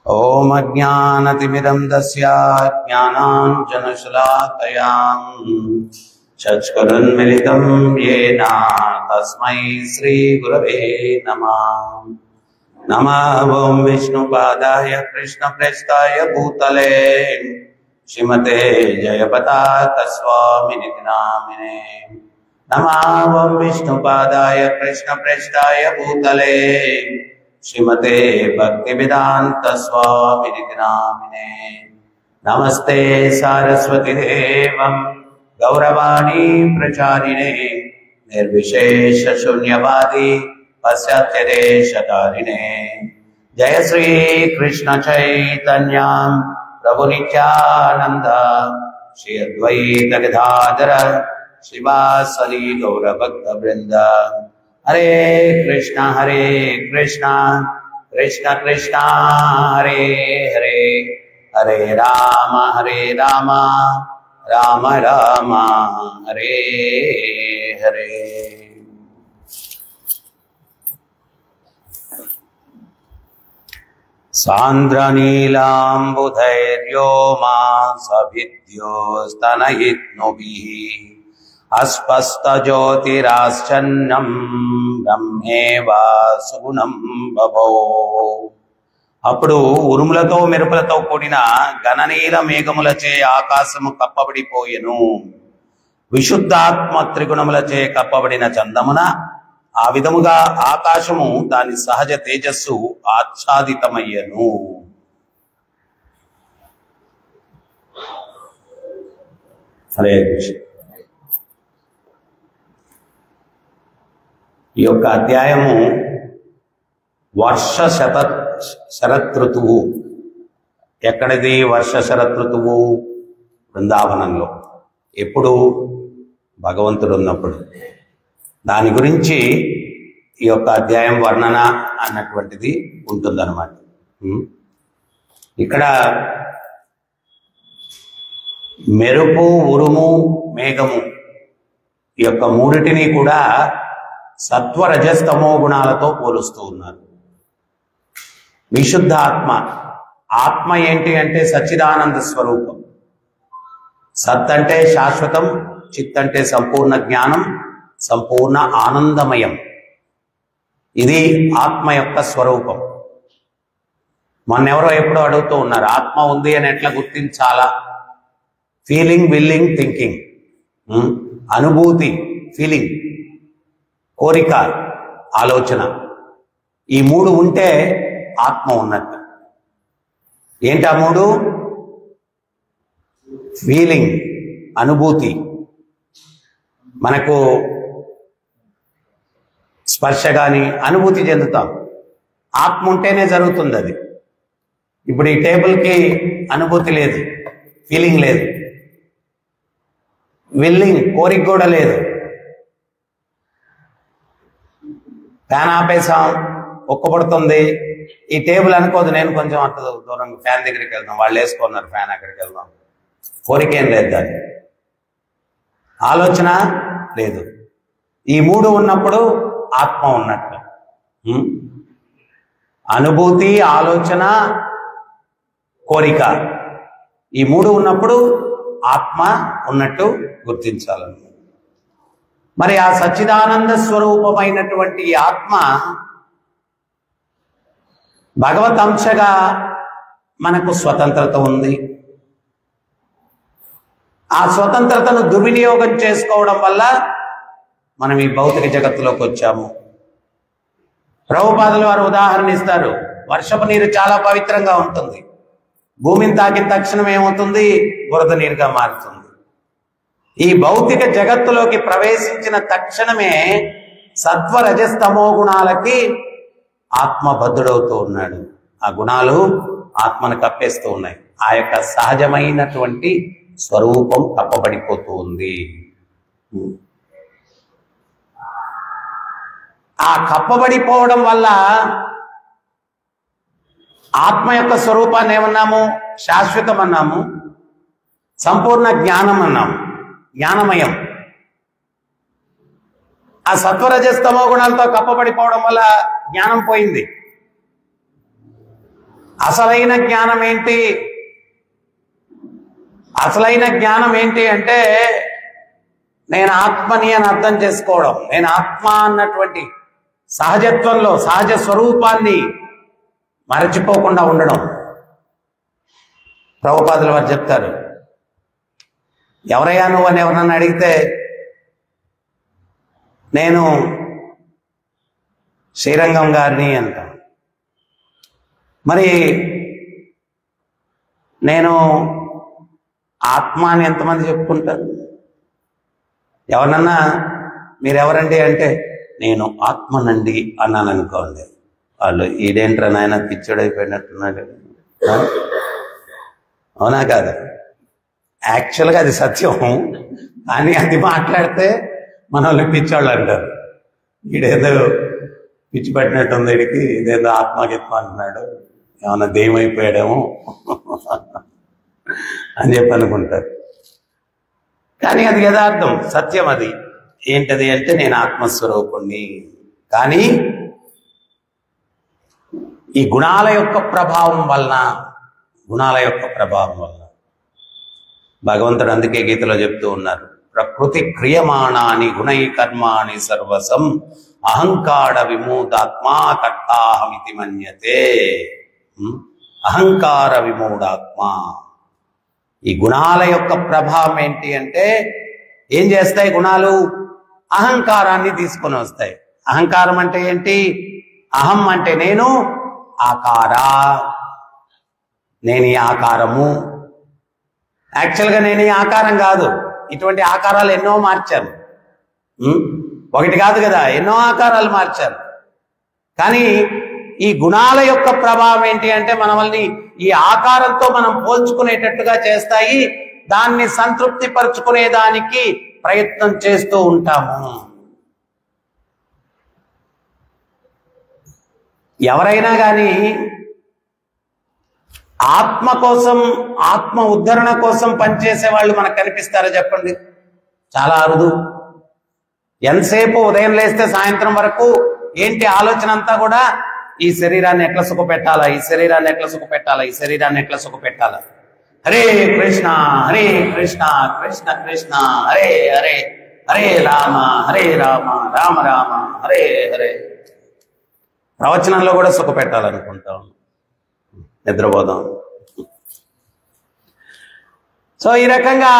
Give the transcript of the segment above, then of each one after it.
ओम अज्ञानतिमिरन्धस्य ज्ञानाञ्जनशलाकया चक्षुरुन्मीलितं येन तस्मै श्रीगुरवे नमः। नमः ओं विष्णुपादाय कृष्णप्रेष्ठाय भूतले श्रीमते जयपताका स्वामिनिति नामिने। नमः ओं विष्णुपादाय कृष्णप्रेष्ठाय भूतले श्रीमते भक्तिवेदांत स्वामिनिति नामिने। नमस्ते सारस्वती देवं गौरवाणी प्रचारिणे निर्विशेष शून्यवादी पाश्चात्यदेशतारिणे। जय श्री कृष्ण चैतन्य प्रभु नित्यानंद श्री अद्वैत गदाधर श्रीवासदि गौर भक्त वृंद। हरे कृष्णा कृष्ण कृष्ण हरे हरे, हरे राम राम राम हरे हरे। सान्द्रनीलाम्बुधैर्योमा सभिद्योस्तनयित्नुभिः अस्पष्टज्योतिराश्चन्नं బ్రహ్మేవ సుగుణం బభో। అప్పుడు ఉరుములతో మెరుపులతో కూడిన గణనీల మేఘములచే ఆకాశము కప్పబడిపోయెను। విశుద్ధాత్మ త్రిగుణములచే కప్పబడిన చందమున ఆ విధముగా ఆకాశము దాని సహజ తేజస్సు ఆచ్ఛాదితమయ్యను। హరే కృష్ణ। ఈ యొక్క అధ్యాయము వర్ష శరతృతువు. ఎక్కడిది వర్ష శరతృతువు? బృందావనంలో. ఎప్పుడు? భగవంతుడు ఉన్నప్పుడు. దాని గురించి ఈ యొక్క అధ్యాయం వర్ణన అన్నటువంటిది ఉంటుందన్నమాట. ఇక్కడ మెరుపు, ఉరుము, మేఘము ఈ యొక్క మూడిటిని కూడా సత్వ రజస్తమో గుణాలతో పోలుస్తూ ఉన్నారు. విశుద్ధ ఆత్మ. ఆత్మ ఏంటి అంటే సచ్చిదానంద స్వరూపం. సత్ అంటే శాశ్వతం, చిత్ అంటే సంపూర్ణ జ్ఞానం, సంపూర్ణ ఆనందమయం. ఇది ఆత్మ యొక్క స్వరూపం. మొన్నెవరో ఎప్పుడో అడుగుతూ ఉన్నారు, ఆత్మ ఉంది అని ఎట్లా గుర్తించాలా? Feeling, willing, thinking. అనుభూతి, ఫీలింగ్, కోరిక, ఆలోచన, ఈ మూడు ఉంటే ఆత్మ ఉన్నట్టు. ఏంటి ఆ మూడు? ఫీలింగ్, అనుభూతి. మనకు స్పర్శ కానీ అనుభూతి చెందుతాం. ఆత్మ ఉంటేనే జరుగుతుంది అది. ఇప్పుడు ఈ టేబుల్కి అనుభూతి లేదు, ఫీలింగ్ లేదు, విల్లింగ్, కోరిక కూడా లేదు. ఫ్యాన్ ఆపేసాం, ఒక్కపడుతుంది. ఈ టేబుల్ అనుకోదు, నేను కొంచెం అంత దూరంగా ఫ్యాన్ దగ్గరికి వెళ్దాం, వాళ్ళు వేసుకున్నారు ఫ్యాన్, అక్కడికి వెళ్దాం. కోరికేం లేదు దాన్ని. ఆలోచన లేదు. ఈ మూడు ఉన్నప్పుడు ఆత్మ ఉన్నట్టు. అనుభూతి, ఆలోచన, కోరిక, ఈ మూడు ఉన్నప్పుడు ఆత్మ ఉన్నట్టు గుర్తించాలని. మరి ఆ సచ్చిదానంద స్వరూపమైనటువంటి ఆత్మ భగవత్ అంశగా మనకు స్వతంత్రత ఉంది. ఆ స్వతంత్రతను దుర్వినియోగం చేసుకోవడం వల్ల మనం ఈ భౌతిక జగత్తులోకి వచ్చాము. ప్రభుపాదులు వారు ఉదాహరణ ఇస్తారు. వర్షపు నీరు చాలా పవిత్రంగా ఉంటుంది. భూమిని తాకిన తక్షణం ఏమవుతుంది? బురద నీరుగా మారుతుంది. ఈ భౌతిక జగత్తులోకి ప్రవేశించిన తక్షణమే సత్వ రజస్తమో గుణాలకి ఆత్మ బద్ధుడవుతూ ఉన్నాడు. ఆ గుణాలు ఆత్మను కప్పేస్తూ ఉన్నాయి. ఆ యొక్క సహజమైనటువంటి స్వరూపం కప్పబడిపోతూ ఉంది. ఆ కప్పబడిపోవడం వల్ల ఆత్మ యొక్క స్వరూపాన్ని ఏమన్నాము? శాశ్వతం అన్నాము, సంపూర్ణ జ్ఞానం అన్నాము, జ్ఞానమయం. ఆ సత్వరజస్తమో గుణాలతో కప్పబడిపోవడం వల్ల జ్ఞానం పోయింది. అసలైన జ్ఞానం ఏంటి? అసలైన జ్ఞానం ఏంటి అంటే నేను ఆత్మని అని అర్థం చేసుకోవడం, నేను ఆత్మ అన్నటువంటి సహజత్వంలో సహజ స్వరూపాన్ని మరచిపోకుండా ఉండడం. ప్రభుపాదుల వారు చెప్తారు, ఎవరయ్యా నువ్వు అని ఎవరన్నా అడిగితే నేను శ్రీరంగం గారిని అంటాం. మరి నేను ఆత్మ అని ఎంతమంది చెప్పుకుంటారు? ఎవరినన్నా మీరెవరండి అంటే నేను ఆత్మనండి అన్నాను అనుకోండి, వాళ్ళు ఈడేంట్రా నాయన పిచ్చోడైపోయినట్టున్నాడు. అవునా కాదు? యాక్చువల్గా అది సత్యం, కానీ అది మాట్లాడితే మనల్ని పిచ్చోళ్ళు అంటారు. ఈడేదో పిచ్చి పట్టినట్టుంది, వీడికి ఇదేదో ఆత్మగిత్మ అంటున్నాడు, ఏమన్నా దెయ్యమైపోయాడేమో అని చెప్పి అనుకుంటారు. కానీ అది యథార్థం, సత్యం. అది ఏంటది అంటే నేను ఆత్మస్వరూపుణ్ణి. కానీ ఈ గుణాల యొక్క ప్రభావం వలన భగవంతుడు అందుకే గీతలో చెప్తూ ఉన్నారు, ప్రకృతి క్రియమాణాని గుణై కర్మాణి సర్వసం అహంకార విమూఢాత్మా కర్తాహమితి మన్యతే. అహంకార విమూఢాత్మ. ఈ గుణాల యొక్క ప్రభావం ఏంటి అంటే ఏం చేస్తాయి గుణాలు? అహంకారాన్ని తీసుకొని వస్తాయి. అహంకారం అంటే ఏంటి? అహం అంటే నేను, ఆకారా నేను ఈ ఆకారము. యాక్చువల్గా నేను ఈ ఆకారం కాదు, ఇటువంటి ఆకారాలు ఎన్నో మార్చాను. ఒకటి కాదు కదా, ఎన్నో ఆకారాలు మార్చాను. కానీ ఈ గుణాల యొక్క ప్రభావం ఏంటి అంటే మనల్ని ఈ ఆకారంతో మనం పోల్చుకునేటట్టుగా చేస్తాయి. దాన్ని సంతృప్తి పరుచుకునేదానికి ప్రయత్నం చేస్తూ ఉంటాము. ఎవరైనా కానీ ఆత్మ కోసం, ఆత్మ ఉద్ధరణ కోసం పనిచేసే వాళ్ళు మనకు కనిపిస్తారా చెప్పండి? చాలా అరుదు. ఎంతసేపు ఉదయం లేస్తే సాయంత్రం వరకు ఏంటి ఆలోచన అంతా కూడా ఈ శరీరాన్ని ఎట్లా సుఖపెట్టాలా, ఈ శరీరాన్ని ఎట్లా సుఖపెట్టాలా, ఈ శరీరాన్ని ఎట్లా సుఖపెట్టాలా. హరే కృష్ణ హరే కృష్ణ కృష్ణ కృష్ణ హరే హరే హరే రామ హరే రామ రామ రామ హరే హరే. ప్రవచనంలో కూడా సుఖపెట్టాలనుకుంటాం, నిద్రపోదాం. సో ఈ రకంగా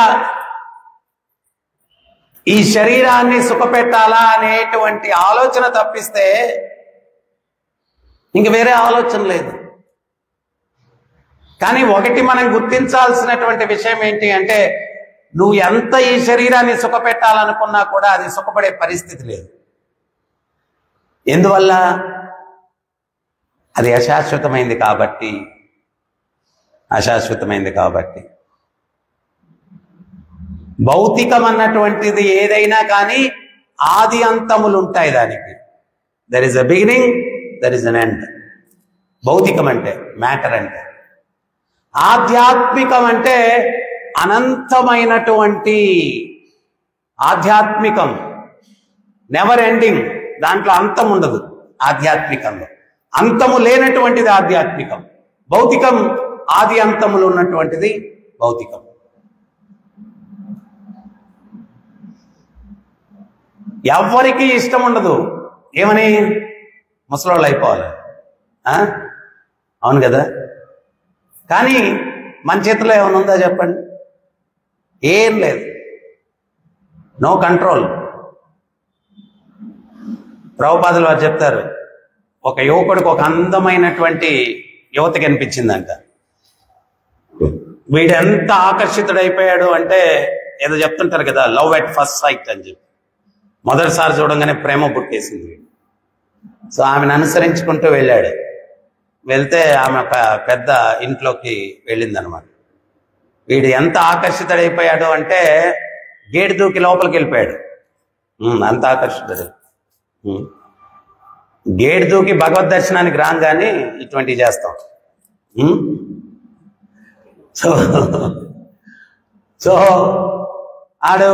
ఈ శరీరాన్ని సుఖపెట్టాలా అనేటువంటి ఆలోచన తప్పిస్తే ఇంక వేరే ఆలోచన లేదు. కానీ ఒకటి మనం గుర్తించాల్సినటువంటి విషయం ఏంటి అంటే నువ్వు ఎంత ఈ శరీరాన్ని సుఖపెట్టాలనుకున్నా కూడా అది సుఖపడే పరిస్థితి లేదు. ఎందువల్ల? అది అశాశ్వతమైంది కాబట్టి. భౌతికం అన్నటువంటిది ఏదైనా కానీ ఆది అంతములు ఉంటాయి దానికి. There is a beginning, there is an end. భౌతికం అంటే మ్యాటర్ అంటే. ఆధ్యాత్మికం అంటే అనంతమైనటువంటి ఆధ్యాత్మికం, నెవర్ ఎండింగ్. దాంట్లో అంతం ఉండదు. ఆధ్యాత్మికంలో అంతము లేనటువంటిది ఆధ్యాత్మికం. భౌతికం ఆది అంతములు ఉన్నటువంటిది భౌతికం. ఎవరికి ఇష్టం ఉండదు ఏమని? ముసలోళ్ళు అయిపోవాలి. అవును కదా? కానీ మన చేతిలో ఏమైనా ఉందా చెప్పండి? ఏం లేదు. No control. ప్రభుపాదులు వారు చెప్తారు, ఒక యువకుడికి ఒక అందమైనటువంటి యువత కనిపించిందంట. వీడెంత ఆకర్షితుడైపోయాడు అంటే ఏదో చెప్తుంటారు కదా, లవ్ ఎట్ ఫస్ట్ సైట్ అని చెప్పి. మొదటిసారి చూడంగానే ప్రేమ పుట్టేసింది. సో ఆమెను అనుసరించుకుంటూ వెళ్ళాడు. వెళ్తే ఆమె ఒక పెద్ద ఇంట్లోకి వెళ్ళిందనమాట. వీడు ఎంత ఆకర్షితుడైపోయాడు అంటే గేటు దూకి లోపలికి వెళ్ళిపోయాడు. అంత ఆకర్షితుడు. గేటు దూకి భగవద్ దర్శనానికి రాగానే ఇటువంటివి చేస్తాం. సో ఆడు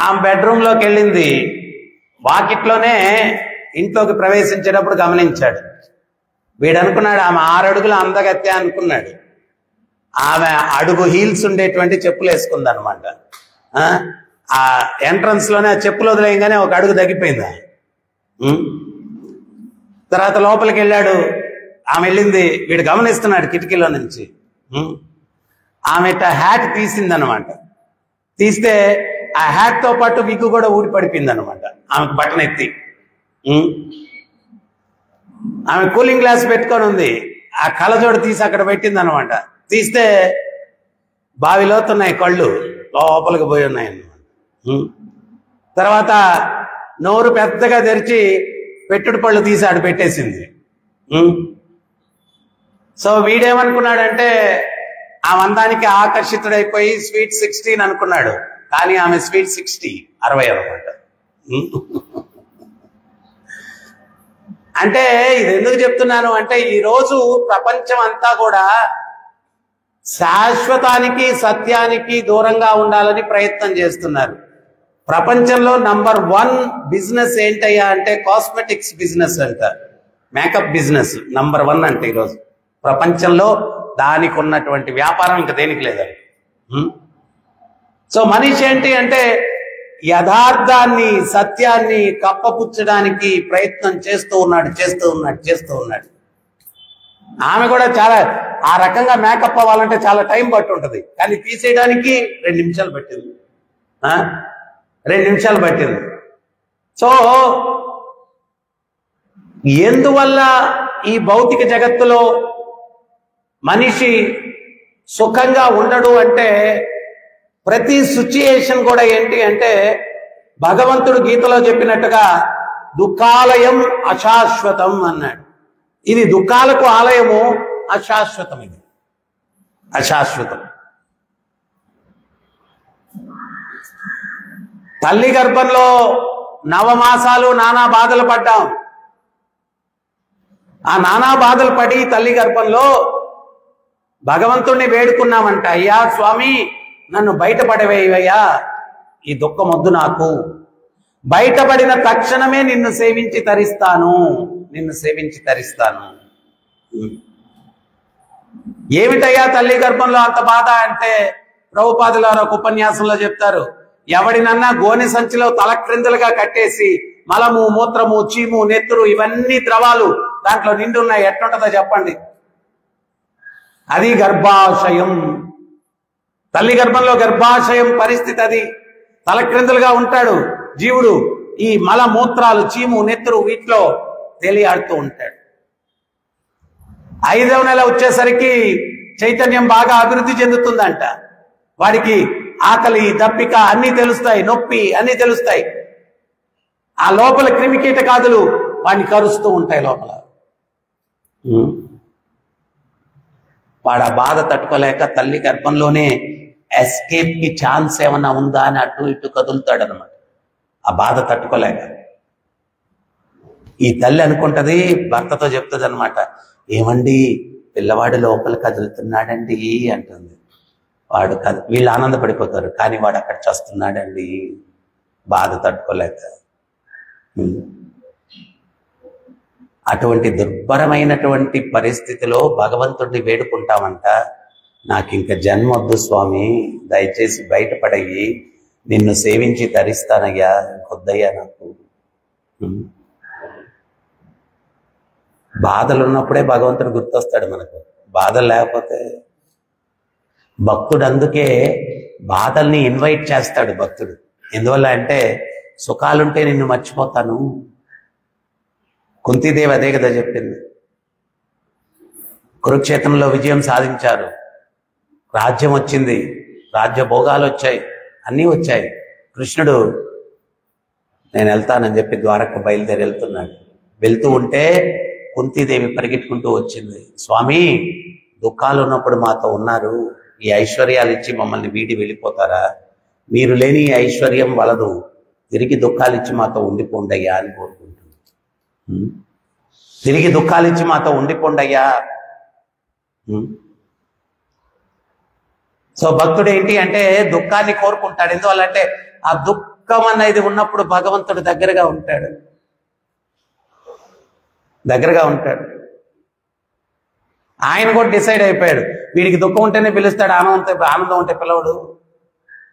ఆమె బెడ్రూమ్లోకి వెళ్ళింది. వాకిట్లోనే ఇంట్లోకి ప్రవేశించేటప్పుడు గమనించాడు, వీడు అనుకున్నాడు ఆమె 6 అడుగుల అందగత్య అనుకున్నాడు. ఆమె అడుగు హీల్స్ ఉండేటువంటి చెప్పులు వేసుకుంది అనమాట. ఆ ఎంట్రన్స్ లోనే ఆ చెప్పులు వదిలేయంగానే ఒక అడుగు తగ్గిపోయింది. తర్వాత లోపలికి వెళ్ళాడు. ఆమె వెళ్ళింది, వీడు గమనిస్తున్నాడు కిటికీలో నుంచి. ఆమె హ్యాట్ తీసింది అనమాట. తీస్తే ఆ హ్యాట్ తో పాటు విగ్గు కూడా ఊడి పడిపోయింది అనమాట. ఆమెకు బటన్ ఎత్తి ఆమె కూలింగ్ గ్లాస్ పెట్టుకొని ఉంది. ఆ కళ్ళజోడు తీసి అక్కడ పెట్టింది అనమాట. తీస్తే బావిలోతున్నాయి, కళ్ళు లోపలికి పోయి ఉన్నాయి అన్నమాట. తర్వాత నోరు పెద్దగా తెరిచి పెట్టుడు పళ్ళు తీసి ఆడు పెట్టేసింది. సో వీడేమనుకున్నాడంటే ఆమె అందానికి ఆకర్షితుడైపోయి స్వీట్ 16 అనుకున్నాడు. కానీ ఆమె స్వీట్ 60 అనమాట. అంటే ఇది ఎందుకు చెప్తున్నాను అంటే, ఈరోజు ప్రపంచం అంతా కూడా శాశ్వతానికి సత్యానికి దూరంగా ఉండాలని ప్రయత్నం చేస్తున్నారు. ప్రపంచంలో నంబర్ 1 బిజినెస్ ఏంటయ్యా అంటే కాస్మెటిక్స్ బిజినెస్ అంట. మేకప్ బిజినెస్ నంబర్ 1 అంటే ఈరోజు ప్రపంచంలో దానికి ఉన్నటువంటి వ్యాపారం ఇంకా దేనికి లేదండి. సో మనిషి ఏంటి అంటే యథార్థాన్ని సత్యాన్ని కప్పపుచ్చడానికి ప్రయత్నం చేస్తూ ఉన్నాడు. ఆమె కూడా చాలా ఆ రకంగా మేకప్ అవ్వాలంటే చాలా టైం పట్టి ఉంటుంది. కానీ తీసేయడానికి 2 నిమిషాలు పట్టింది. 2 నిమిషాలు పట్టింది. సో ఎందువల్ల ఈ భౌతిక జగత్తులో మనిషి సుఖంగా ఉండడు అంటే, ప్రతి సిచ్యుయేషన్ కూడా ఏంటి అంటే భగవంతుడు గీతలో చెప్పినట్టుగా దుఃఖాలయం అశాశ్వతం అన్నాడు. ఇది దుఃఖాలకు ఆలయము, అశాశ్వతం. ఇది అశాశ్వతం. తల్లి గర్భంలో 9 మాసాలు నానా బాధలు పడ్డాం. ఆ నానా బాధలు పడి తల్లి గర్భంలో భగవంతుణ్ణి వేడుకున్నామంట. అయ్యా స్వామి, నన్ను బయటపడవేయ్యా, ఈ దుఃఖం వద్దు నాకు. బయటపడిన తక్షణమే నిన్ను సేవించి తరిస్తాను. ఏమిటయ్యా తల్లి గర్భంలో అంత బాధ అంటే, ప్రభుపాదుల ఒక ఉపన్యాసంలో చెప్తారు, ఎవడినన్నా గోనె సంచిలో తలక్రిందులుగా కట్టేసి మలము మూత్రము చీము నెత్తురు ఇవన్నీ ద్రవాలు దాంట్లో నిండున్నాయి, ఎట్లుంటుందో చెప్పండి. అది గర్భాశయం. తల్లి గర్భంలో గర్భాశయం పరిస్థితి అది. తలక్రిందులుగా ఉంటాడు జీవుడు. ఈ మల మూత్రాలు చీము నెత్తురు వీటిలో తేలియాడుతూ ఉంటాడు. 5వ నెల వచ్చేసరికి చైతన్యం బాగా అభివృద్ధి చెందుతుందంట. వాడికి ఆకలి దప్పిక అన్ని తెలుస్తాయి, నొప్పి అన్ని తెలుస్తాయి. ఆ లోపల క్రిమికీటకాదులు వాడిని కరుస్తూ ఉంటాయి లోపల. వాడు ఆ బాధ తట్టుకోలేక తల్లి గర్భంలోనే ఎస్కేప్ కి ఛాన్స్ ఏమన్నా ఉందా అని అటు ఇటు కదులుతాడు అనమాట. ఆ బాధ తట్టుకోలేక ఈ తల్లి అనుకుంటది, భర్తతో చెప్తుంది అనమాట, ఏమండి పిల్లవాడు లోపల కదులుతున్నాడండి అంటుంది. వాడు వీళ్ళు ఆనందపడిపోతారు, కానీ వాడు అక్కడ చస్తున్నాడండి బాధ తట్టుకోలేక. అటువంటి దుర్భరమైనటువంటి పరిస్థితిలో భగవంతుడిని వేడుకుంటామంట. నాకు ఇంకా జన్మ వద్దు స్వామి, దయచేసి బయటపడయ్యి నిన్ను సేవించి తరిస్తానయ్యా, ఇంకొద్దయ్యా నాకు. బాధలు ఉన్నప్పుడే భగవంతుడు గుర్తొస్తాడు మనకు. బాధలు లేకపోతే భక్తుడు అందుకే బాధల్ని ఇన్వైట్ చేస్తాడు భక్తుడు. ఎందువల్ల అంటే సుఖాలుంటే నిన్ను మర్చిపోతాను. కుంతీదేవి అదే కదా చెప్పింది. కురుక్షేత్రంలో విజయం సాధించారు, రాజ్యం వచ్చింది, రాజ్య భోగాలు వచ్చాయి, అన్నీ వచ్చాయి. కృష్ణుడు నేను వెళ్తానని చెప్పి ద్వారక బయలుదేరి వెళ్తున్నాడు. వెళ్తూ ఉంటే కుంతీదేవి పరిగెట్టుకుంటూ వచ్చింది, స్వామి దుఃఖాలు ఉన్నప్పుడు మాతో ఉన్నారు, ఈ ఐశ్వర్యాలు ఇచ్చి మమ్మల్ని వీడి వెళ్ళిపోతారా? మీరు లేని ఈ ఐశ్వర్యం వలదు, తిరిగి దుఃఖాలు ఇచ్చి మాతో ఉండిపోండయ్యా అని కోరుకుంటుంది. తిరిగి దుఃఖాలు ఇచ్చి మాతో ఉండిపోండయ్యా. సో భక్తుడు ఏంటి అంటే దుఃఖాన్ని కోరుకుంటాడు. ఎందువల్లంటే ఆ దుఃఖం అనేది ఉన్నప్పుడు భగవంతుడు దగ్గరగా ఉంటాడు. ఆయన కూడా డిసైడ్ అయిపోయాడు, వీడికి దుఃఖం ఉంటేనే పిలుస్తాడు, ఆనందం ఉంటే పిలవడు.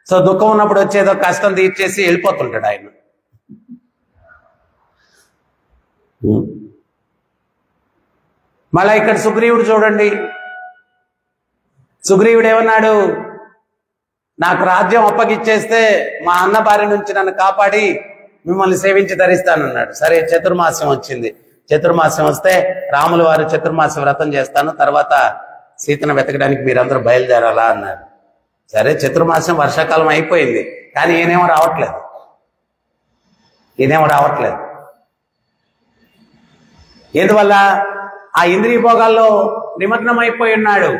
సో దుఃఖం ఉన్నప్పుడు వచ్చేదో కష్టం తీర్చేసి వెళ్ళిపోతుంటాడు ఆయన. మళ్ళా ఇక్కడ సుగ్రీవుడు చూడండి, సుగ్రీవుడు ఏమన్నాడు, నాకు రాజ్యం అప్పగిచ్చేస్తే మా అన్న భార్య నుంచి నన్ను కాపాడి మిమ్మల్ని సేవించి ధరిస్తానన్నాడు. సరే చతుర్మాసం వచ్చింది. చతుర్మాసం వస్తే రాముల వారు చతుర్మాస వ్రతం చేస్తాను, తర్వాత సీతను వెతకడానికి మీరందరూ బయలుదేరాలా అన్నారు. సరే చతుర్మాసం వర్షాకాలం అయిపోయింది, కానీ ఈయనేమో రావట్లేదు. ఎందువల్ల? ఆ ఇంద్రియ భోగాల్లో నిమగ్నం అయిపోయి ఉన్నాడు.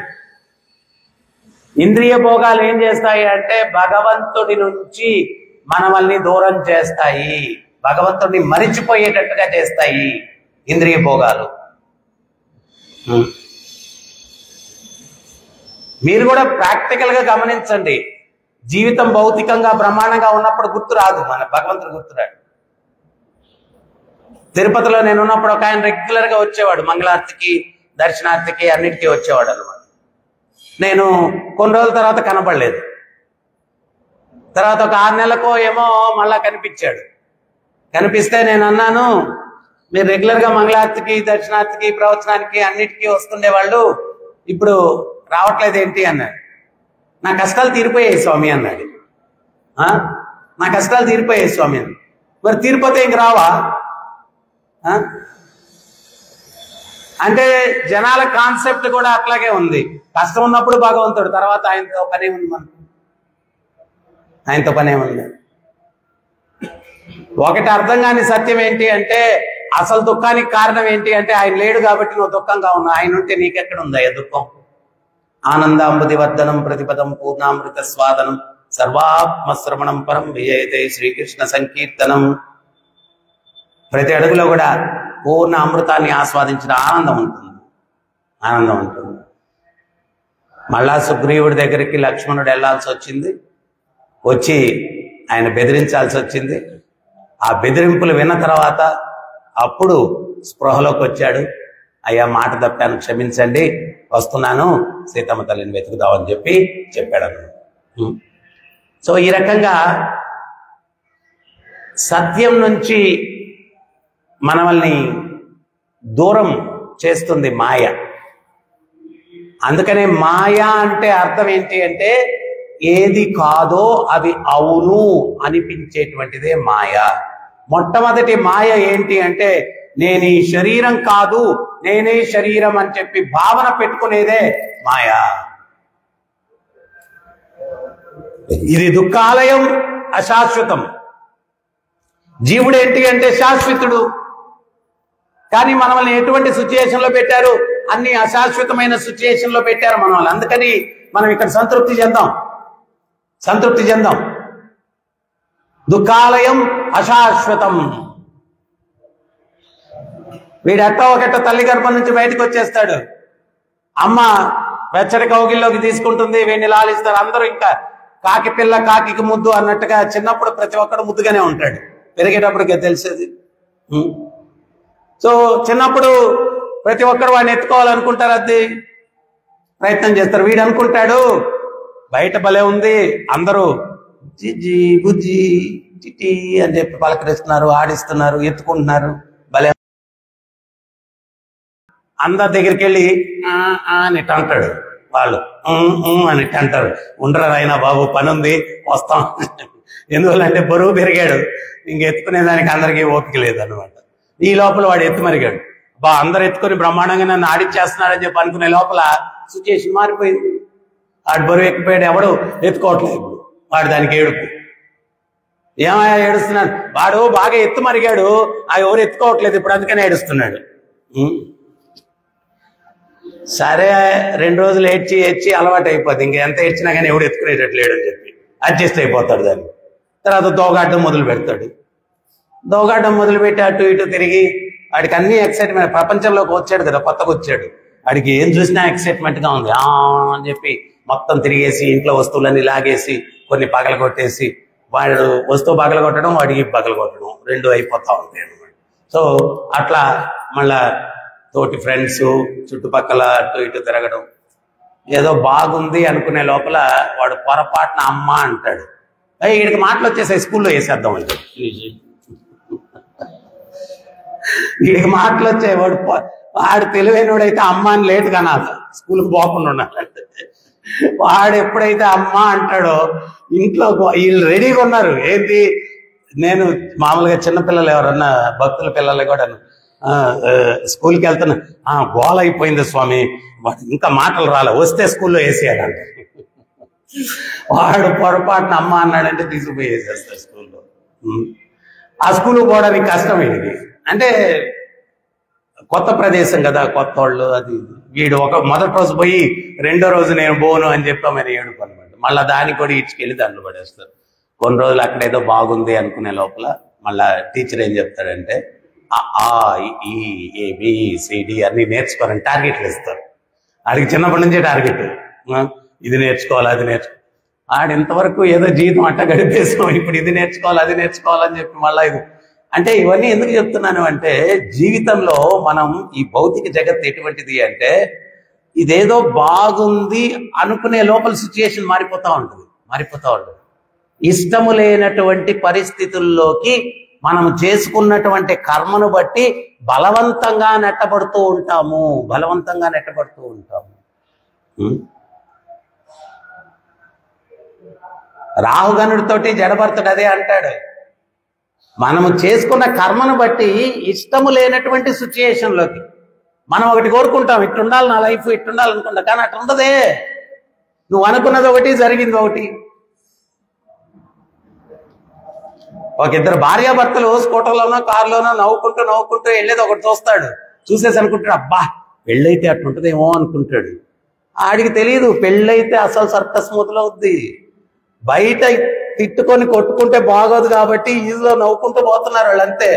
ఇంద్రియ భోగాలు ఏం చేస్తాయి అంటే భగవంతుడి నుంచి మనల్ని దూరం చేస్తాయి, భగవంతుడిని మరిచిపోయేటట్టుగా చేస్తాయి ఇంద్రియ భోగాలు. మీరు కూడా ప్రాక్టికల్ గా గమనించండి. జీవితం భౌతికంగా బ్రహ్మాండంగా ఉన్నప్పుడు గుర్తు రాదు, మన భగవంతుడు గుర్తురాడు. తిరుపతిలో నేను ఉన్నప్పుడు ఒక ఆయన రెగ్యులర్ గా వచ్చేవాడు, మంగళార్తికి దర్శనార్తికి అన్నిటికీ వచ్చేవాడు అనమాట. నేను కొన్ని రోజుల తర్వాత కనపడలేదు. తర్వాత ఒక 6 నెలలకో ఏమో మళ్ళా కనిపించాడు. కనిపిస్తే నేను అన్నాను, మీరు రెగ్యులర్ గా మంగళార్తికి దర్శనార్తికి ప్రవచనానికి అన్నిటికీ వస్తుండేవాళ్ళు, ఇప్పుడు రావట్లేదు ఏంటి అన్నాడు. నా కష్టాలు తీరిపోయాయి స్వామి అన్నాడు. నా కష్టాలు తీరిపోయాయి స్వామి అని. మరి తీరిపోతే ఇంక రావా అంటే జనాల కాన్సెప్ట్ కూడా అట్లాగే ఉంది. కష్టం ఉన్నప్పుడు భగవంతుడు, తర్వాత ఆయనతో పనే ఉంది, మనకు ఆయనతో పనే ఉంది. ఒకటి అర్థం కాని సత్యం ఏంటి అంటే, అసలు దుఃఖానికి కారణం ఏంటి అంటే ఆయన లేడు కాబట్టి నువ్వు దుఃఖంగా ఉన్నావు. ఆయన ఉంటే నీకెక్కడ ఉందా దుఃఖం? ఆనందాంబుదివర్ధనం ప్రతిపదం పూర్ణామృత స్వాదనం సర్వాత్మశ్రవణం పరం విజయతే శ్రీకృష్ణ సంకీర్తనం. ప్రతి అడుగులో కూడా పూర్ణ అమృతాన్ని ఆస్వాదించిన ఆనందం ఉంటుంది. మళ్ళా సుగ్రీవుడి దగ్గరికి లక్ష్మణుడు వెళ్లాల్సి వచ్చింది, వచ్చి ఆయన బెదిరించాల్సి వచ్చింది. ఆ బెదిరింపులు విన్న తర్వాత అప్పుడు స్పృహలోకి వచ్చాడు. అయ్యా మాట తప్పాను, క్షమించండి, వస్తున్నాను, సీతమ్మ తల్లిని వెతుకుదామని చెప్పాడు. సో ఈ రకంగా సత్యం నుంచి మనల్ని దూరం చేస్తుంది మాయ. అందుకనే మాయ అంటే అర్థం ఏంటి అంటే, ఏది కాదో అది అవును అనిపించేటువంటిదే మాయ. మొట్టమొదటి మాయ ఏంటి అంటే, నేను ఈ శరీరం కాదు, నేనే శరీరం అని చెప్పి భావన పెట్టుకునేదే మాయ. ఇది దుఃఖాలయం, అశాశ్వతం. జీవుడు ఏంటి అంటే శాశ్వతుడు. కానీ మనల్ని ఎటువంటి సిచ్యుయేషన్ లో పెట్టారు? అన్ని అశాశ్వతమైన సిచ్యుయేషన్ లో పెట్టారు మనల్ని. అందుకని మనం ఇక్కడ సంతృప్తి చెందాం. దుఃఖాలయం అశాశ్వతం. వీడు ఎట్టో ఒకట తల్లి గర్భం నుంచి బయటకు వచ్చేస్తాడు. అమ్మ వెచ్చడి కౌగిల్లోకి తీసుకుంటుంది, వీడిని లాలిస్తారు. అందరూ ఇంకా కాకి పిల్ల కాకి ముద్దు అన్నట్టుగా చిన్నప్పుడు ప్రతి ఒక్కడు ముద్దుగానే ఉంటాడు, పెరిగేటప్పటికే తెలిసేది. సో చిన్నప్పుడు ప్రతి ఒక్కరు వాడిని ఎత్తుకోవాలనుకుంటారు, అది ప్రయత్నం చేస్తారు. వీడు అనుకుంటాడు బయట భలే ఉంది, అందరూ జిజి బుజ్జి చిటి అని చెప్పి పలకరిస్తున్నారు, ఆడిస్తున్నారు, ఎత్తుకుంటున్నారు, భలే. అందరి దగ్గరికి వెళ్ళి అని అంటాడు, వాళ్ళు అని అంటారు. ఉండరా అయినా బాబు, పని ఉంది, వస్తాం. ఎందువల్లంటే బరువు పెరిగాడు, ఇంక ఎత్తుకునేదానికి అందరికీ ఓపిక లేదన్నమాట. ఈ లోపల వాడు ఎత్తుమరిగాడు. అందరు ఎత్తుకొని బ్రహ్మాండంగా నన్ను ఆడిచ్చేస్తున్నాడని చెప్పి అనుకునే లోపల సిచ్యుయేషన్ మారిపోయింది. వాడు బరువు ఎక్కిపోయాడు, ఎవడు ఎత్తుకోవట్లేదు. వాడు దానికి ఏడుపు. ఏమయ్యా ఏడుస్తున్నాడు? వాడు బాగా ఎత్తుమరిగాడు, ఎవరు ఎత్తుకోవట్లేదు ఇప్పుడు, అందుకనే ఏడుస్తున్నాడు. సరే 2 రోజులు ఏడ్చి అలవాటు అయిపోద్ది. ఇంక ఎంత ఏడ్చినా కానీ ఎవడు ఎత్తుకునేటట్లేడు అని చెప్పి అడ్జస్ట్ అయిపోతాడు దాన్ని. తర్వాత దోగాటం మొదలు పెడతాడు. దోగాటం మొదలుపెట్టి అటు ఇటు తిరిగి వాడికి అన్ని ఎక్సైట్మెంట్. ప్రపంచంలోకి వచ్చాడు కదా, కొత్తగా వచ్చాడు, వాడికి ఏం చూసినా ఎక్సైట్మెంట్ గా ఉంది అని చెప్పి మొత్తం తిరిగేసి ఇంట్లో వస్తువులన్నీ లాగేసి కొన్ని పగల కొట్టేసి, వాడు వస్తువు పగల కొట్టడం, వాడికి పగల కొట్టడం, 2 అయిపోతా ఉంటాయి అన్నమాట. సో అట్లా మళ్ళా తోటి ఫ్రెండ్స్ చుట్టుపక్కల అటు ఇటు తిరగడం, ఏదో బాగుంది అనుకునే లోపల వాడు పొరపాటున అమ్మ అంటాడు. వీడికి మాటలు వచ్చేసాయి, స్కూల్లో వేసేద్దాం అంటే వీడికి మాటలు వచ్చాయి. వాడు తెలివైనవాడైతే అమ్మ అని లేటు కనాలి, స్కూల్కి పోకుండా ఉండాలంటే. వాడు ఎప్పుడైతే అమ్మ అంటాడో ఇంట్లో వీళ్ళు రెడీగా ఉన్నారు. ఏంటి, నేను మామూలుగా చిన్నపిల్లలు ఎవరన్నా భక్తుల పిల్లలు కూడా స్కూల్కి వెళ్తున్నా, గోల అయిపోయింది స్వామి, ఇంకా మాటలు రాలే, వస్తే స్కూల్లో వేసేయాలంట. వాడు పొరపాటున అమ్మ అన్నాడంటే తీసుకుపోయి వేసేస్తాడు స్కూల్లో. ఆ స్కూల్కి పోవడానికి కష్టం వీడికి, అంటే కొత్త ప్రదేశం కదా, కొత్త వాళ్ళు. అది వీడు మొదటి రోజు పోయి రెండో రోజు నేను పోను అని చెప్పామని ఏడుపు అనమాట. మళ్ళీ దాన్ని కూడా ఇచ్చుకెళ్ళి దాంట్లో పడేస్తారు. కొన్ని రోజులు అక్కడ ఏదో బాగుంది అనుకునే లోపల మళ్ళా టీచర్ ఏం చెప్తాడంటే ABCD అన్ని నేర్చుకోవాలని టార్గెట్లు ఇస్తారు. ఆడికి చిన్నప్పటి నుంచే టార్గెట్, ఇది నేర్చుకోవాలి అది నేర్చుకోవాలి. ఆడు ఇంతవరకు ఏదో జీవితం అట్ట గడిపేసాం, ఇప్పుడు ఇది నేర్చుకోవాలి అది నేర్చుకోవాలని చెప్పి మళ్ళీ ఇది. అంటే ఇవన్నీ ఎందుకు చెప్తున్నాను అంటే, జీవితంలో మనం ఈ భౌతిక జగత్తు ఎటువంటిది అంటే, ఇదేదో బాగుంది అనుకునే లోపల సిచ్యుయేషన్ మారిపోతూ ఉంటుంది. ఇష్టము లేనటువంటి పరిస్థితుల్లోకి మనం చేసుకున్నటువంటి కర్మను బట్టి బలవంతంగా నెట్టబడుతూ ఉంటాము. రాహుగనుడితోటి జడభరతుడు అదే అంటాడు, మనము చేసుకున్న కర్మను బట్టి ఇష్టము లేనటువంటి సిచ్యుయేషన్లోకి మనం ఒకటి కోరుకుంటాం, ఇట్టుండాలి నా లైఫ్, ఇట్టుండాలనుకుంటా. కానీ అట్లా ఉండదే. నువ్వు అనుకున్నది ఒకటి, జరిగింది ఒకటి. ఒక ఇద్దరు భార్యాభర్తలు స్కూటర్లోనో కారులోనో నవ్వుకుంటూ వెళ్ళేది ఒకటి చూస్తాడు. చూసేసి అనుకుంటాడు, అబ్బా పెళ్ళైతే అట్లుంటదేమో అనుకుంటాడు. ఆడికి తెలియదు పెళ్ళైతే అసలు సర్కస్ మొదలవుద్ది. బయట తిట్టుకొని కొట్టుకుంటే బాగోదు కాబట్టి ఈజీలో నవ్వుకుంటూ పోతున్నారు వాళ్ళు, అంతే.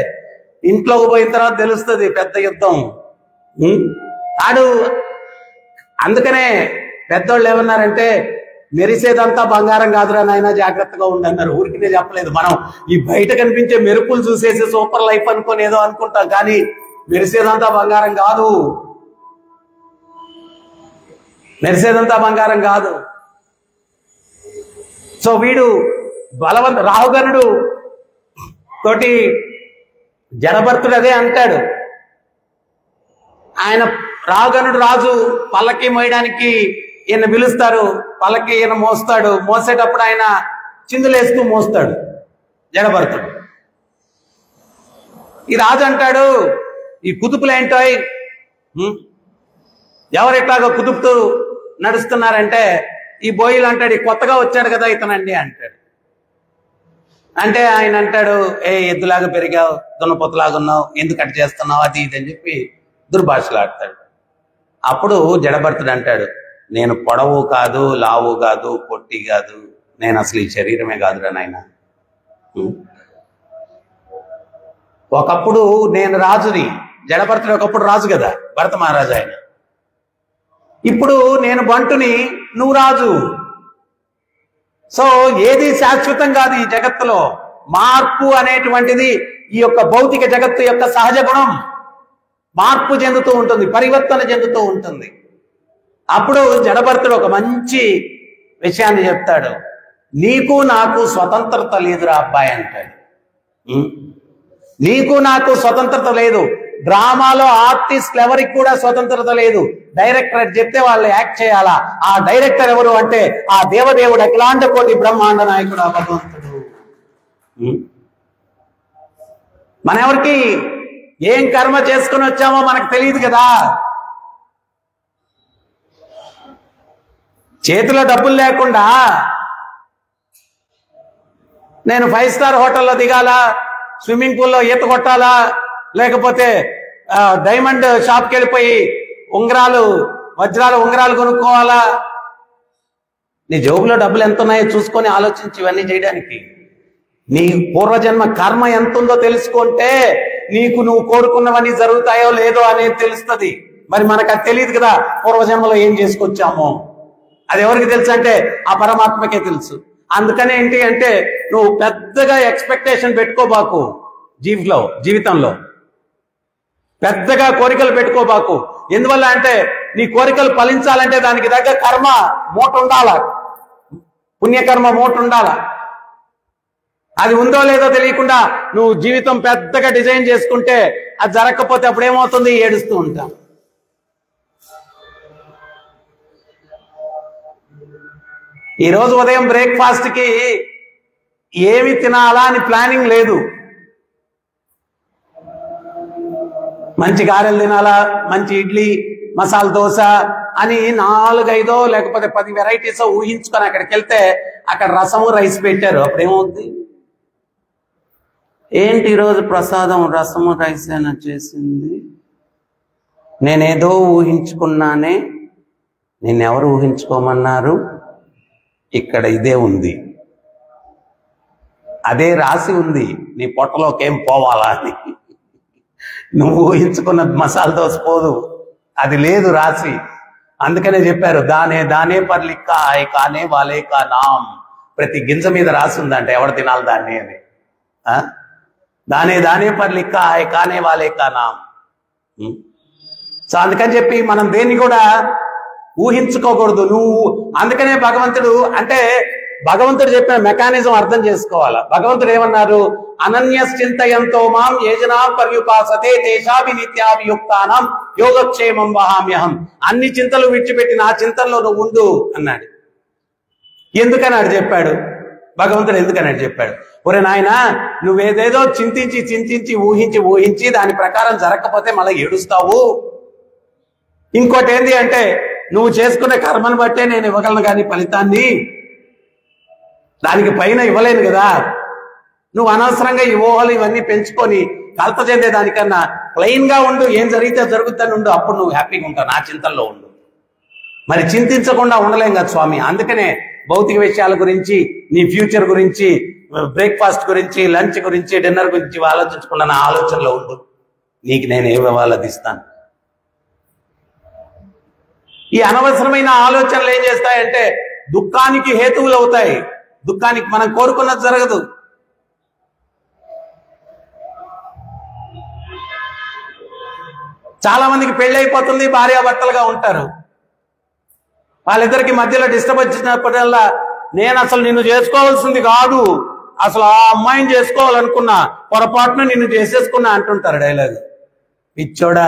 ఇంట్లోకి పోయిన తర్వాత తెలుస్తుంది పెద్ద యుద్ధం. అందుకనే పెద్దోళ్ళు ఏమన్నారంటే, మెరిసేదంతా బంగారం కాదురా నాయన, జాగ్రత్తగా ఉండన్నారు. ఊరికినే చెప్పలేదు. మనం ఈ బయట కనిపించే మెరుపులు చూసేసి సూపర్ లైఫ్ అనుకొని ఏదో అనుకుంటాం, కానీ మెరిసేదంతా బంగారం కాదు. సో వీడు రాహుగనుడు తోటి జడభరతుడు అదే అంటాడు. ఆయన రాహుగనుడు రాజు పల్లకి మోయడానికి ఈయన పిలుస్తారు. పల్లకి ఈయన మోస్తాడు. మోసేటప్పుడు ఆయన చిందులేస్తూ మోస్తాడు జడభరతుడు. ఈ రాజు అంటాడు, ఈ కుతుపులేంటో, ఎవరు ఇట్లాగా కుతుపుతూ నడుస్తున్నారంటే, ఈ బోయిలు అంటాడు, కొత్తగా వచ్చాడు కదా ఇతనండి అంటాడు. అంటే ఆయన అంటాడు, ఎద్దులాగా పెరిగావు, దున్నపోతులాగా ఉన్నావు, ఎందుకు అట్ట చేస్తున్నావు, అది ఇది అని చెప్పి దుర్భాషలాడతాడు. అప్పుడు జడభరతుడు అంటాడు, నేను పొడవు కాదు, లావు కాదు, పొట్టి కాదు, నేను అసలు ఈ శరీరమే కాదురా నాయన. ఒకప్పుడు నేను రాజుని, జడభరతుడు ఒకప్పుడు రాజు కదా, భరత మహారాజు ఆయన. ఇప్పుడు నేను బంటుని, నువ్వు రాజు. సో ఏది శాశ్వతం కాదు ఈ జగత్తులో. మార్పు అనేటువంటిది ఈ యొక్క భౌతిక జగత్తు యొక్క సహజ గుణం. మార్పు చెందుతూ ఉంటుంది, పరివర్తన చెందుతూ ఉంటుంది. అప్పుడు జడభరతుడు ఒక మంచి విషయాన్ని చెప్తాడు, నీకు నాకు స్వతంత్రత లేదురా అబ్బాయి అంటాడు. నీకు నాకు స్వతంత్రత లేదు. డ్రామాలో ఆర్టిస్టులు ఎవరికి కూడా స్వతంత్రత లేదు. డైరెక్టర్ చెప్తే వాళ్ళు యాక్ట్ చేయాలా. ఆ డైరెక్టర్ ఎవరు అంటే ఆ దేవదేవుడు, అఖిలాండ కోటి బ్రహ్మాండ నాయకుడు, ఆ భగవంతుడు. మన ఎవరికి ఏం కర్మ చేసుకుని వచ్చామో మనకు తెలియదు కదా. చేతిలో డబ్బులు లేకుండా నేను 5 స్టార్ హోటల్లో దిగాలా, స్విమ్మింగ్ పూల్లో ఈత కొట్టాలా, లేకపోతే డైమండ్ షాప్కి వెళ్ళిపోయి వజ్రాలు ఉంగరాలు కొనుక్కోవాలా? నీ జోబులో డబ్బులు ఎంత ఉన్నాయో చూసుకొని ఆలోచించి ఇవన్నీ చేయడానికి. నీ పూర్వజన్మ కర్మ ఎంత ఉందో తెలుసుకుంటే నీకు నువ్వు కోరుకున్నవన్నీ జరుగుతాయో లేదో అనేది తెలుస్తుంది. మరి మనకు అది తెలియదు కదా, పూర్వజన్మలో ఏం చేసుకొచ్చామో. అది ఎవరికి తెలుసు అంటే ఆ పరమాత్మకే తెలుసు. అందుకనే ఏంటి అంటే నువ్వు పెద్దగా ఎక్స్పెక్టేషన్ పెట్టుకోబాకు జీవితంలో. పెద్దగా కోరికలు పెట్టుకోబాకు. ఎందువల్ల అంటే నీ కోరికలు ఫలించాలంటే దానికి తగ్గ కర్మ మూట ఉండాల, పుణ్యకర్మ మూట ఉండాల. అది ఉందో లేదో తెలియకుండా నువ్వు జీవితం పెద్దగా డిజైన్ చేసుకుంటే అది జరగకపోతే అప్పుడు ఏమవుతుంది? ఏడుస్తూ ఉంటాం. ఈరోజు ఉదయం బ్రేక్ఫాస్ట్కి ఏమి తినాలా అని ప్లానింగ్ లేదు. మంచి గారెలు తినాలా, మంచి ఇడ్లీ, మసాలా దోశ అని 4-5 లేకపోతే 10 వెరైటీస్ ఊహించుకొని అక్కడికి వెళ్తే అక్కడ రసము రైస్ పెట్టారు. అప్పుడేమవుతుంది? ఏంటి ఈరోజు ప్రసాదం రసము రైస్ అయినా చేసింది, నేనేదో ఊహించుకున్నానే, నిన్నెవరు ఊహించుకోమన్నారు? ఇక్కడ ఇదే ఉంది, అదే రాసి ఉంది నీ పొట్టలోకేం పోవాలా అని. నువ్వు ఊహించుకున్న మసాలా దోశ పోదు, అది లేదు రాసి. అందుకనే చెప్పారు దానే దానే పర్ లిఖా హై కానే వాలే కా నామ్. ప్రతి గింజ మీద రాసి ఉందంటే ఎవరు తినాలి దాన్ని అని. దానే దానే పర్ లిఖా హై కానే వాలే కా నామ్. సో అందుకని చెప్పి మనం దేన్ని కూడా ఊహించుకోకూడదు. నువ్వు అందుకనే భగవంతుడు అంటే భగవంతుడు చెప్పిన మెకానిజం అర్థం చేసుకోవాలా. భగవంతుడు ఏమన్నారు? అనన్యశ్చింతయంతో మాం యేజనా పర్యుపాసతే తేషాభి నిత్యాభియుక్తానాం యోగక్షేమం వహామ్యహం. అన్ని చింతలు విడిచిపెట్టి నా చింతనలో నువ్వు ఉండు అన్నాడు. ఎందుకన్నాడు చెప్పాడు భగవంతుడు? ఎందుకన్నాడు చెప్పాడు? ఒరే నాయనా, నువ్వేదేదో చింతించి చింతించి ఊహించి దాని ప్రకారం జరగకపోతే మళ్ళీ ఏడుస్తావు. ఇంకోటి ఏంటి అంటే నువ్వు చేసుకునే కర్మను బట్టే నేను ఇవ్వగలను కానీ ఫలితాన్ని దానికి పైన ఇవ్వలేను కదా. నువ్వు అనవసరంగా ఈ ఊహలు ఇవన్నీ పెంచుకొని కలత చెందే దానికన్నా ప్లెయిన్ గా ఉండు, ఏం జరిగితే జరుగుతాను ఉండు, అప్పుడు నువ్వు హ్యాపీగా ఉంటావు, నా చింతల్లో ఉండు. మరి చింతించకుండా ఉండలేం కదా స్వామి. అందుకనే భౌతిక విషయాల గురించి, నీ ఫ్యూచర్ గురించి, బ్రేక్ఫాస్ట్ గురించి, లంచ్ గురించి, డిన్నర్ గురించి ఆలోచించకుండా నా ఆలోచనలో ఉండు, నీకు నేను ఏమి ఇవ్వాలో అది ఇస్తాను. ఈ అనవసరమైన ఆలోచనలు ఏం చేస్తాయంటే దుఃఖానికి హేతువులు అవుతాయి. దుఃఖానికి మనం కోరుకున్నది జరగదు. చాలా మందికి పెళ్లి అయిపోతుంది, భార్యాభర్తలుగా ఉంటారు. వాళ్ళిద్దరికి మధ్యలో డిస్టర్బ్ వచ్చినప్పుడల్లా నేను అసలు నిన్ను చేసుకోవాల్సింది కాదు, అసలు ఆ అమ్మాయిని చేసుకోవాలనుకున్నా, పొరపాటున నిన్ను చేసేసుకున్నా అంటుంటారు డైలాగ్. పిచ్చోడా,